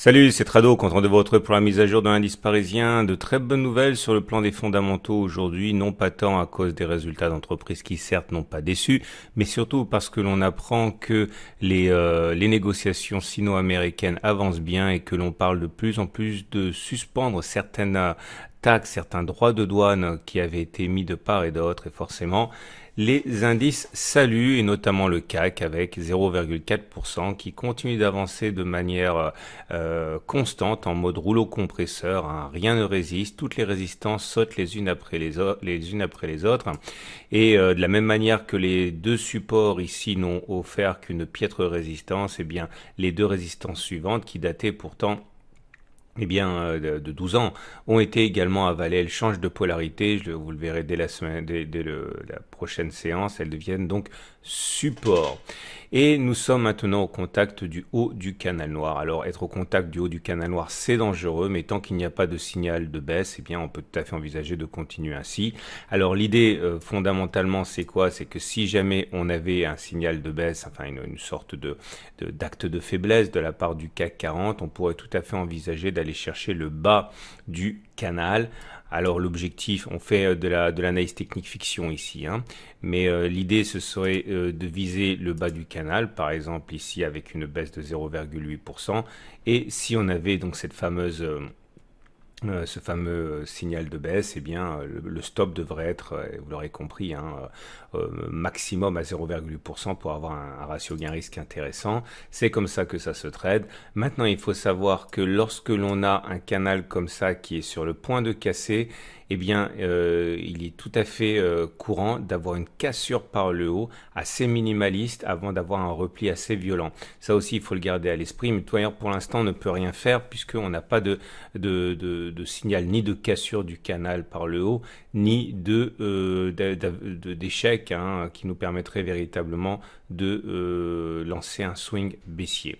Salut, c'est Trado, content de vous retrouver pour la mise à jour de l'indice parisien. De très bonnes nouvelles sur le plan des fondamentaux aujourd'hui, non pas tant à cause des résultats d'entreprises qui certes n'ont pas déçu, mais surtout parce que l'on apprend que les négociations sino-américaines avancent bien et que l'on parle de plus en plus de suspendre certaines taxes, certains droits de douane qui avaient été mis de part et d'autre, et forcément les indices saluent, et notamment le CAC avec 0,4% qui continue d'avancer de manière constante en mode rouleau compresseur, hein. Rien ne résiste, toutes les résistances sautent les unes après les autres. Et de la même manière que les deux supports ici n'ont offert qu'une piètre résistance, eh bien les deux résistances suivantes qui dataient pourtant de 12 ans, ont été également avalées. Elles changent de polarité, vous le verrez dès la prochaine séance, elles deviennent donc support. Et nous sommes maintenant au contact du haut du canal noir. Alors être au contact du haut du canal noir, c'est dangereux, mais tant qu'il n'y a pas de signal de baisse, eh bien on peut tout à fait envisager de continuer ainsi. Alors l'idée fondamentalement c'est quoi? C'est que si jamais on avait un signal de baisse, enfin une sorte d'acte de faiblesse de la part du CAC 40, on pourrait tout à fait envisager d'aller chercher le bas du canal. Alors l'objectif, on fait de l'analyse technique fiction ici, hein, mais l'idée ce serait de viser le bas du canal, par exemple ici avec une baisse de 0,8%, et si on avait donc cette fameuse ce fameux signal de baisse, eh bien, le stop devrait être, vous l'aurez compris, hein, maximum à 0,8% pour avoir un ratio gain-risque intéressant. C'est comme ça que ça se trade. Maintenant, il faut savoir que lorsque l'on a un canal comme ça qui est sur le point de casser, eh bien, il est tout à fait courant d'avoir une cassure par le haut assez minimaliste avant d'avoir un repli assez violent. Ça aussi, il faut le garder à l'esprit. Mais pour l'instant, on ne peut rien faire puisqu'on n'a pas de signal ni de cassure du canal par le haut, ni d'échec hein, qui nous permettrait véritablement de lancer un swing baissier.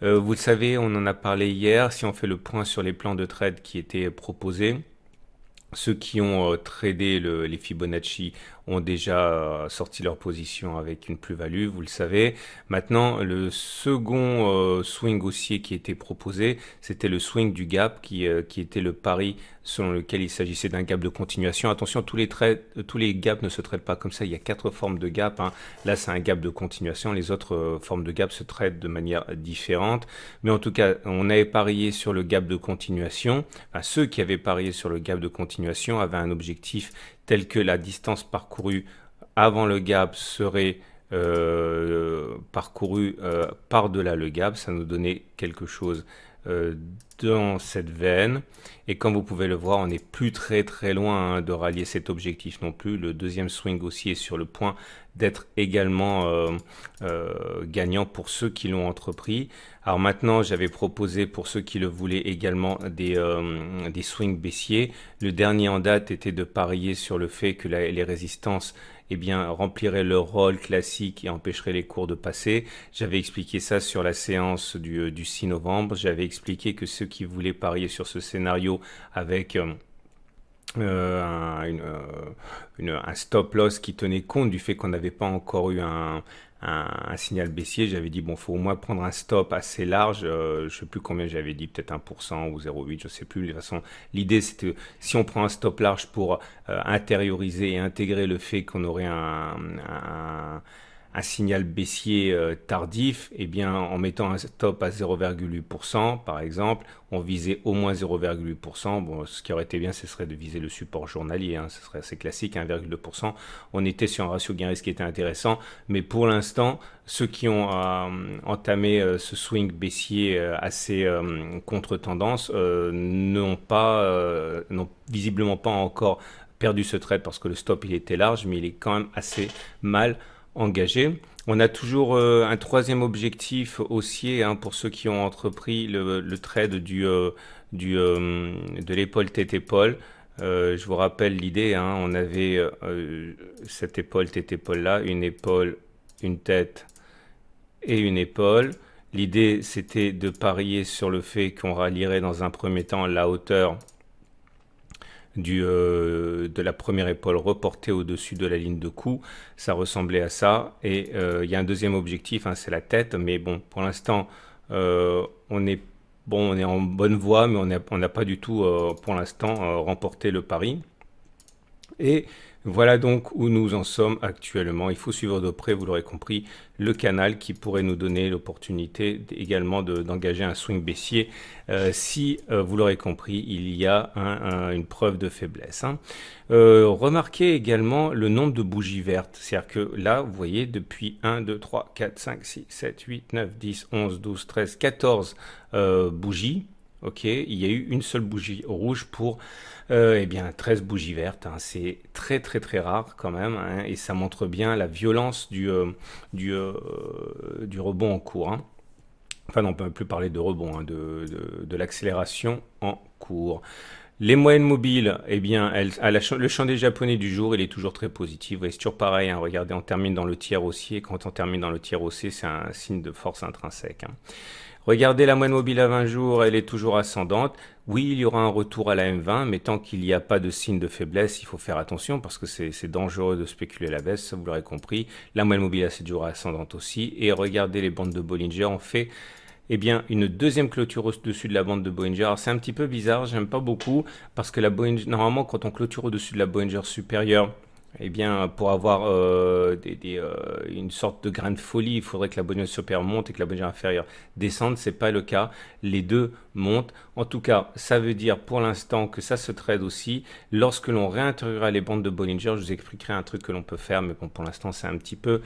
Vous le savez, on en a parlé hier. Si on fait le point sur les plans de trade qui étaient proposés, ceux qui ont tradé les Fibonacci ont déjà sorti leur position avec une plus-value, vous le savez. Maintenant, le second swing haussier qui était proposé, c'était le swing du gap qui était le pari selon lequel il s'agissait d'un gap de continuation. Attention, tous les gaps ne se traitent pas comme ça. Il y a 4 formes de gap, hein. Là, c'est un gap de continuation. Les autres formes de gap se traitent de manière différente. Mais en tout cas, on avait parié sur le gap de continuation. Enfin, ceux qui avaient parié sur le gap de continuation avaient un objectif tel que la distance parcourue avant le gap serait parcourue par-delà le gap. Ça nous donnait quelque chose dans cette veine, et comme vous pouvez le voir, on n'est plus très loin hein, de rallier cet objectif non plus. Le deuxième swing aussi est sur le point d'être également gagnant pour ceux qui l'ont entrepris. Alors maintenant, j'avais proposé pour ceux qui le voulaient également des swings baissiers. Le dernier en date était de parier sur le fait que les résistances eh bien, rempliraient leur rôle classique et empêcheraient les cours de passer. J'avais expliqué ça sur la séance du 6 novembre. J'avais expliqué que ceux qui voulaient parier sur ce scénario avec un stop loss qui tenait compte du fait qu'on n'avait pas encore eu un signal baissier, j'avais dit bon, faut au moins prendre un stop assez large, je sais plus combien j'avais dit, peut-être 1% ou 0,8, je sais plus. De toute façon, l'idée c'était si on prend un stop large pour intérioriser et intégrer le fait qu'on aurait un signal baissier tardif, eh bien en mettant un stop à 0,8% par exemple, on visait au moins 0,8%. Bon, ce qui aurait été bien, ce serait de viser le support journalier, hein, ce serait assez classique, 1,2%. On était sur un ratio gain-risque qui était intéressant, mais pour l'instant, ceux qui ont entamé ce swing baissier assez contre-tendance n'ont visiblement pas encore perdu ce trade parce que le stop il était large, mais il est quand même assez mal engagé. On a toujours un troisième objectif haussier hein, pour ceux qui ont entrepris le trade de l'épaule tête-épaule. Je vous rappelle l'idée, hein, on avait cette épaule tête-épaule là, une épaule, une tête et une épaule. L'idée c'était de parier sur le fait qu'on rallierait dans un premier temps la hauteur de la première épaule reportée au-dessus de la ligne de cou. Ça ressemblait à ça. Et il y a un deuxième objectif, hein, c'est la tête. Mais bon, pour l'instant, on n'est bon, on est en bonne voie, mais on n'a pas du tout, pour l'instant, remporté le pari. Et voilà donc où nous en sommes actuellement. Il faut suivre de près, vous l'aurez compris, le canal qui pourrait nous donner l'opportunité également d'engager un swing baissier si, vous l'aurez compris, il y a une preuve de faiblesse. Hein. Remarquez également le nombre de bougies vertes. C'est-à-dire que là, vous voyez, depuis 1, 2, 3, 4, 5, 6, 7, 8, 9, 10, 11, 12, 13, 14 bougies. Ok, il y a eu une seule bougie rouge pour eh bien 13 bougies vertes. Hein. C'est très très très rare quand même, hein, et ça montre bien la violence du, euh, du rebond en cours. Hein. Enfin, non, on ne peut plus parler de rebond, hein, de l'accélération en cours. Les moyennes mobiles, eh bien, le champ des japonais du jour, il est toujours très positif. C'est toujours pareil, hein, regardez, on termine dans le tiers haussier. Quand on termine dans le tiers haussier, c'est un signe de force intrinsèque. Hein. Regardez la moyenne mobile à 20 jours, elle est toujours ascendante. Oui, il y aura un retour à la M20, mais tant qu'il n'y a pas de signe de faiblesse, il faut faire attention parce que c'est dangereux de spéculer la baisse, ça vous l'aurez compris. La moyenne mobile à 7 jours ascendante aussi. Et regardez les bandes de Bollinger, on fait eh bien, une deuxième clôture au-dessus de la bande de Bollinger. Alors, c'est un petit peu bizarre, j'aime pas beaucoup, parce que la Bollinger, normalement, quand on clôture au-dessus de la Bollinger supérieure, eh bien, pour avoir une sorte de grain de folie, il faudrait que la Bollinger supérieure monte et que la Bollinger inférieure descende. C'est pas le cas. Les deux montent. En tout cas, ça veut dire pour l'instant que ça se trade aussi. Lorsque l'on réintégrera les bandes de Bollinger, je vous expliquerai un truc que l'on peut faire, mais bon, pour l'instant, c'est un petit peu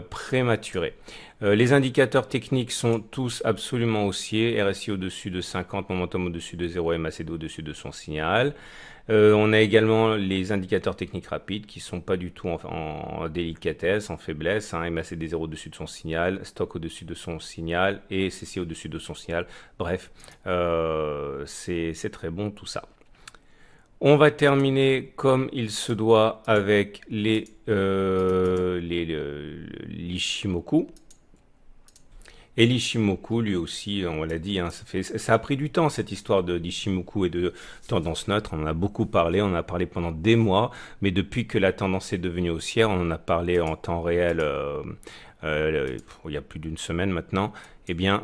prématuré. Les indicateurs techniques sont tous absolument haussiers. RSI au-dessus de 50, momentum au-dessus de 0, MACD au-dessus de son signal. On a également les indicateurs techniques rapides qui sont pas du tout en délicatesse, en faiblesse. Hein, MACD 0 au-dessus de son signal, stock au-dessus de son signal et CC au-dessus de son signal. Bref, c'est très bon tout ça. On va terminer comme il se doit avec l'Ishimoku. Et l'Ishimoku, lui aussi, on l'a dit, hein, ça a pris du temps cette histoire d'Ishimoku et de tendance neutre. On en a beaucoup parlé, on en a parlé pendant des mois, mais depuis que la tendance est devenue haussière, on en a parlé en temps réel il y a plus d'une semaine maintenant. Eh bien,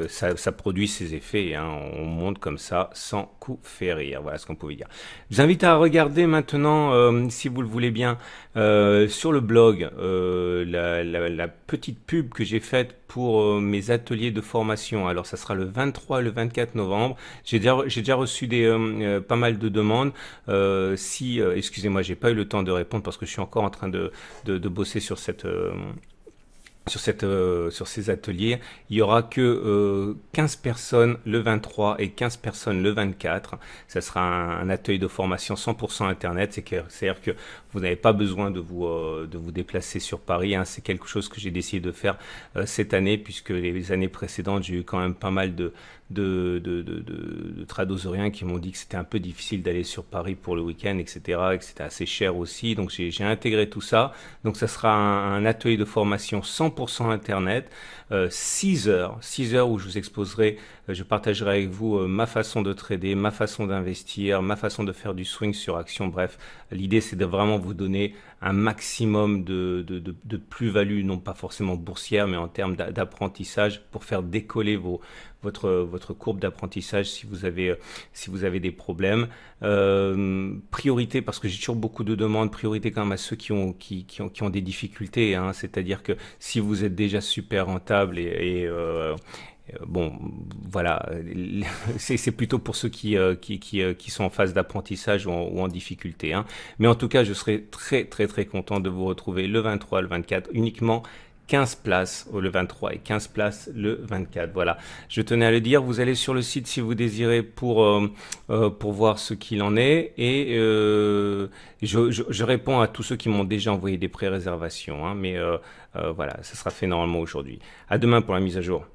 ça produit ses effets. Hein. On monte comme ça sans coup fait rire. Voilà ce qu'on pouvait dire. Je vous invite à regarder maintenant, si vous le voulez bien, sur le blog, la petite pub que j'ai faite pour mes ateliers de formation. Alors, ça sera le 23 et le 24 novembre. J'ai déjà reçu pas mal de demandes. Excusez-moi, j'ai pas eu le temps de répondre parce que je suis encore en train de bosser sur ces ateliers. Il y aura que 15 personnes le 23 et 15 personnes le 24. Ça sera un atelier de formation 100% Internet. C'est-à-dire que vous n'avez pas besoin de vous déplacer sur Paris. Hein. C'est quelque chose que j'ai décidé de faire cette année, puisque les années précédentes, j'ai eu quand même pas mal de tradosoriens qui m'ont dit que c'était un peu difficile d'aller sur Paris pour le week-end, etc., et que c'était assez cher aussi. Donc j'ai intégré tout ça. Donc ça sera un atelier de formation 100% Internet, 6 heures où je vous exposerai, je partagerai avec vous ma façon de trader, ma façon d'investir, ma façon de faire du swing sur action. Bref, l'idée c'est de vraiment vous donner un maximum de plus-value, non pas forcément boursière, mais en termes d'apprentissage pour faire décoller votre courbe d'apprentissage si vous avez des problèmes. Priorité, parce que j'ai toujours beaucoup de demandes, priorité quand même à ceux qui ont des difficultés. Hein, c'est-à-dire que si vous êtes déjà super rentable bon, voilà, c'est plutôt pour ceux qui sont en phase d'apprentissage ou en difficulté. Hein. Mais en tout cas, je serai très très très content de vous retrouver le 23, le 24, uniquement 15 places le 23 et 15 places le 24. Voilà, je tenais à le dire. Vous allez sur le site si vous désirez pour voir ce qu'il en est. Et je réponds à tous ceux qui m'ont déjà envoyé des pré-réservations. Hein, mais voilà, ça sera fait normalement aujourd'hui. À demain pour la mise à jour.